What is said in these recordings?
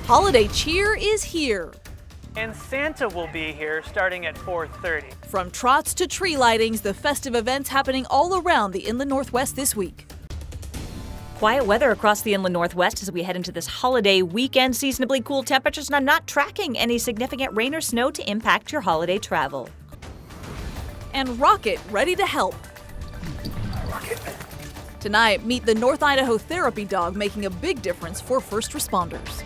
Holiday cheer is here. And Santa will be here starting at 4:30. From trots to tree lightings, the festive events happening all around the inland Northwest this week. Quiet weather across the inland Northwest as we head into this holiday weekend. Seasonably cool temperatures, and I'm not tracking any significant rain or snow to impact your holiday travel. And Rocket ready to help. Tonight, meet the North Idaho therapy dog making a big difference for first responders.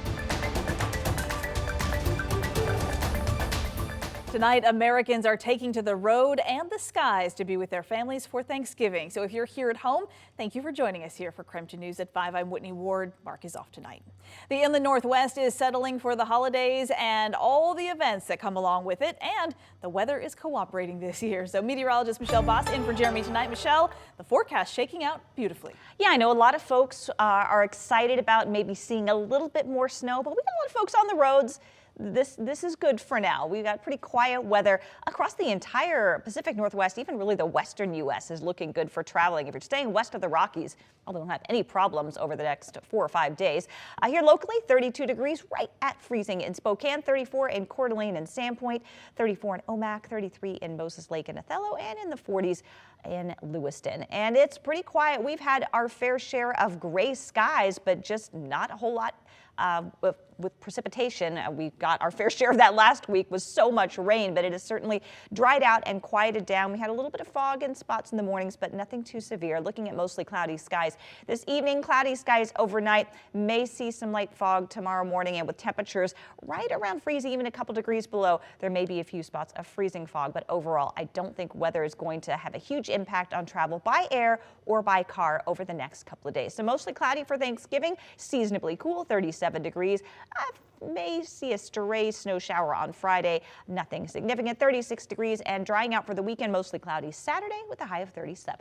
Tonight, Americans are taking to the road and the skies to be with their families for Thanksgiving. So if you're here at home, thank you for joining us here for KREM News at 5. I'm Whitney Ward. Mark is off tonight. The inland Northwest is settling for the holidays and all the events that come along with it, and the weather is cooperating this year. So meteorologist Michelle Boss in for Jeremy tonight. Michelle, the forecast shaking out beautifully. Yeah, I know a lot of folks are excited about maybe seeing a little bit more snow, but we got a lot of folks on the roads. This is good for now. We've got pretty quiet weather across the entire Pacific Northwest. Even really the western U.S. is looking good for traveling. If you're staying west of the Rockies, we don't have any problems over the next 4 or 5 days. Here locally, 32 degrees, right at freezing in Spokane, 34 in Coeur d'Alene and Sandpoint, 34 in Omak, 33 in Moses Lake and Othello, and in the 40s in Lewiston. And it's pretty quiet. We've had our fair share of gray skies, but just not a whole lot with precipitation. We got our fair share of that last week with so much rain, but it has certainly dried out and quieted down. We had a little bit of fog in spots in the mornings, but nothing too severe. Looking at mostly cloudy skies. This evening, cloudy skies overnight. May see some light fog tomorrow morning, and with temperatures right around freezing, even a couple degrees below, there may be a few spots of freezing fog, but overall, I don't think weather is going to have a huge impact on travel by air or by car over the next couple of days. So mostly cloudy for Thanksgiving, seasonably cool, 37 degrees. May see a stray snow shower on Friday, nothing significant, 36 degrees, and drying out for the weekend, mostly cloudy Saturday with a high of 37.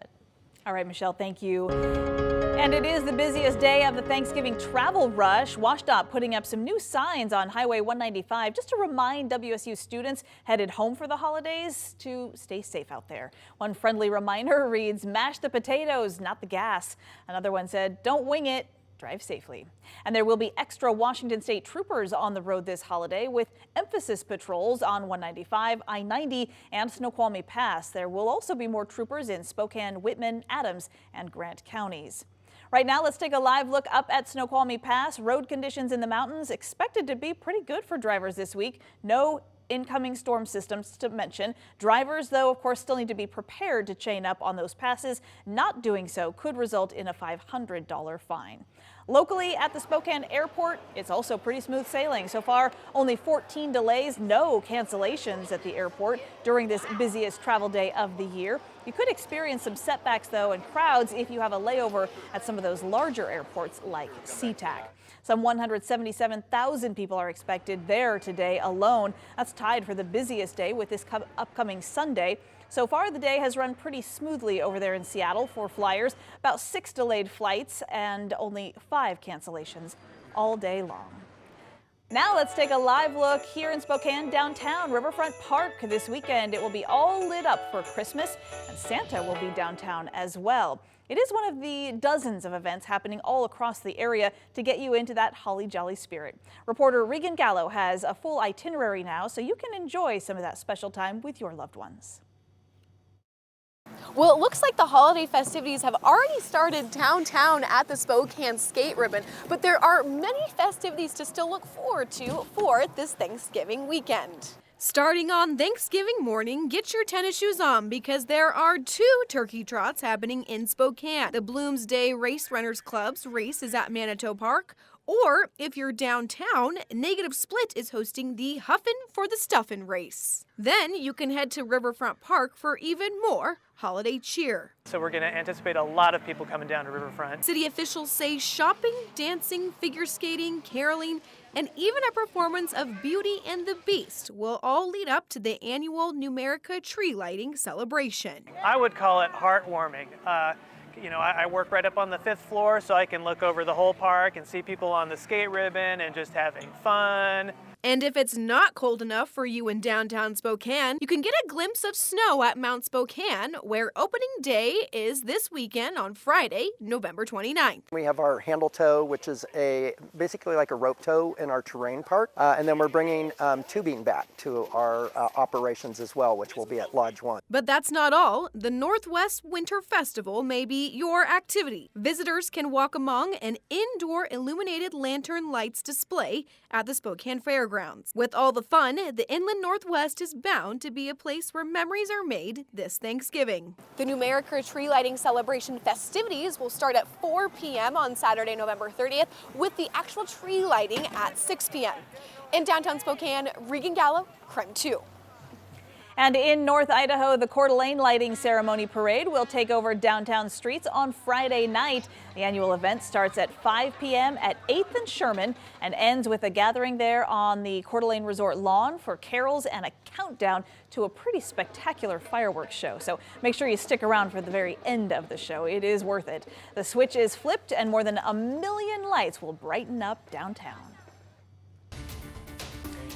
All right, Michelle, thank you. And it is the busiest day of the Thanksgiving travel rush. WashDOT putting up some new signs on Highway 195 just to remind WSU students headed home for the holidays to stay safe out there. One friendly reminder reads, "Mash the potatoes, not the gas." Another one said, "Don't wing it. Drive safely." And there will be extra Washington State troopers on the road this holiday with emphasis patrols on 195, I-90, and Snoqualmie Pass. There will also be more troopers in Spokane, Whitman, Adams, and Grant counties. Right now, let's take a live look up at Snoqualmie Pass. Road conditions in the mountains expected to be pretty good for drivers this week. No incoming storm systems to mention. Drivers, though, of course, still need to be prepared to chain up on those passes. Not doing so could result in a $500 fine. Locally at the Spokane airport, it's also pretty smooth sailing. So far, only 14 delays, no cancellations at the airport during this busiest travel day of the year. You could experience some setbacks, though, and crowds if you have a layover at some of those larger airports like SeaTac. Some 177,000 people are expected there today alone. That's tied for the busiest day with this upcoming Sunday. So far, the day has run pretty smoothly over there in Seattle for flyers. About 6 delayed flights and only 5 cancellations all day long. Now let's take a live look here in Spokane downtown Riverfront Park this weekend. It will be all lit up for Christmas, and Santa will be downtown as well. It is one of the dozens of events happening all across the area to get you into that holly jolly spirit. Reporter Regan Gallo has a full itinerary now, so you can enjoy some of that special time with your loved ones. Well, it looks like the holiday festivities have already started downtown at the Spokane Skate Ribbon, but there are many festivities to still look forward to for this Thanksgiving weekend. Starting on Thanksgiving morning, get your tennis shoes on because there are 2 turkey trots happening in Spokane. The Bloomsday Race Runners Club's race is at Manitou Park. Or, if you're downtown, Negative Split is hosting the Huffin' for the Stuffin' race. Then you can head to Riverfront Park for even more holiday cheer. So we're going to anticipate a lot of people coming down to Riverfront. City officials say shopping, dancing, figure skating, caroling, and even a performance of Beauty and the Beast will all lead up to the annual Numerica tree lighting celebration. I would call it heartwarming. You know, I work right up on the 5th floor, so I can look over the whole park and see people on the skate ribbon and just having fun. And if it's not cold enough for you in downtown Spokane, you can get a glimpse of snow at Mount Spokane, where opening day is this weekend on Friday, November 29th. We have our handle tow, which is basically like a rope tow in our terrain park. And then we're bringing tubing back to our operations as well, which will be at Lodge 1. But that's not all. The Northwest Winter Festival may be your activity. Visitors can walk among an indoor illuminated lantern lights display at the Spokane Fairgrounds. With all the fun, the Inland Northwest is bound to be a place where memories are made this Thanksgiving. The Numerica tree lighting celebration festivities will start at 4 p.m. on Saturday, November 30th, with the actual tree lighting at 6 p.m. In downtown Spokane, Regan Gallo, KREM 2. And in North Idaho, the Coeur d'Alene Lighting Ceremony Parade will take over downtown streets on Friday night. The annual event starts at 5 p.m. at 8th and Sherman and ends with a gathering there on the Coeur d'Alene Resort lawn for carols and a countdown to a pretty spectacular fireworks show. So make sure you stick around for the very end of the show. It is worth it. The switch is flipped and more than 1 million lights will brighten up downtown.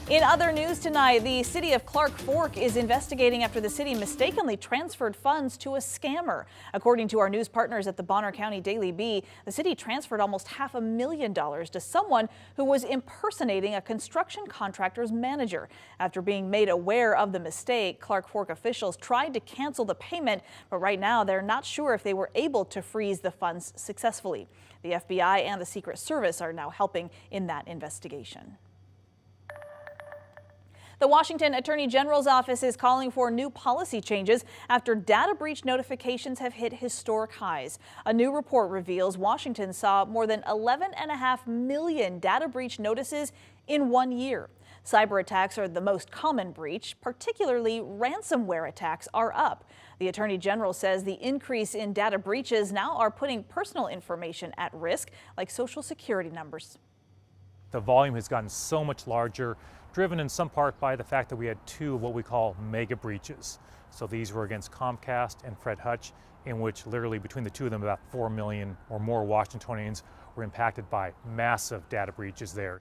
In other news tonight, the city of Clark Fork is investigating after the city mistakenly transferred funds to a scammer. According to our news partners at the Bonner County Daily Bee, the city transferred almost $500,000 to someone who was impersonating a construction contractor's manager. After being made aware of the mistake, Clark Fork officials tried to cancel the payment, but right now they're not sure if they were able to freeze the funds successfully. The FBI and the Secret Service are now helping in that investigation. The Washington Attorney General's office is calling for new policy changes after data breach notifications have hit historic highs. A new report reveals Washington saw more than 11.5 million data breach notices in 1 year. Cyber attacks are the most common breach, particularly ransomware attacks are up. The Attorney General says the increase in data breaches now are putting personal information at risk, like Social Security numbers. The volume has gotten so much larger, driven in some part by the fact that we had 2 of what we call mega breaches. So these were against Comcast and Fred Hutch, in which literally between the 2 of them about 4 million or more Washingtonians were impacted by massive data breaches there.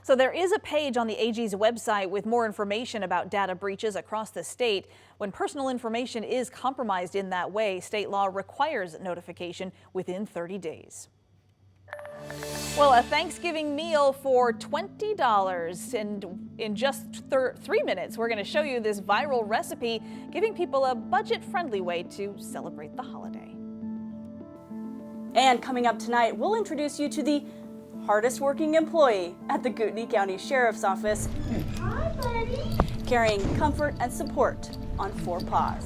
So there is a page on the AG's website with more information about data breaches across the state. When personal information is compromised in that way, state law requires notification within 30 days. Well, a Thanksgiving meal for $20, and in just 3 minutes, we're going to show you this viral recipe, giving people a budget-friendly way to celebrate the holiday. And coming up tonight, we'll introduce you to the hardest working employee at the Kootenai County Sheriff's Office. Hi, buddy. Carrying comfort and support on 4 paws.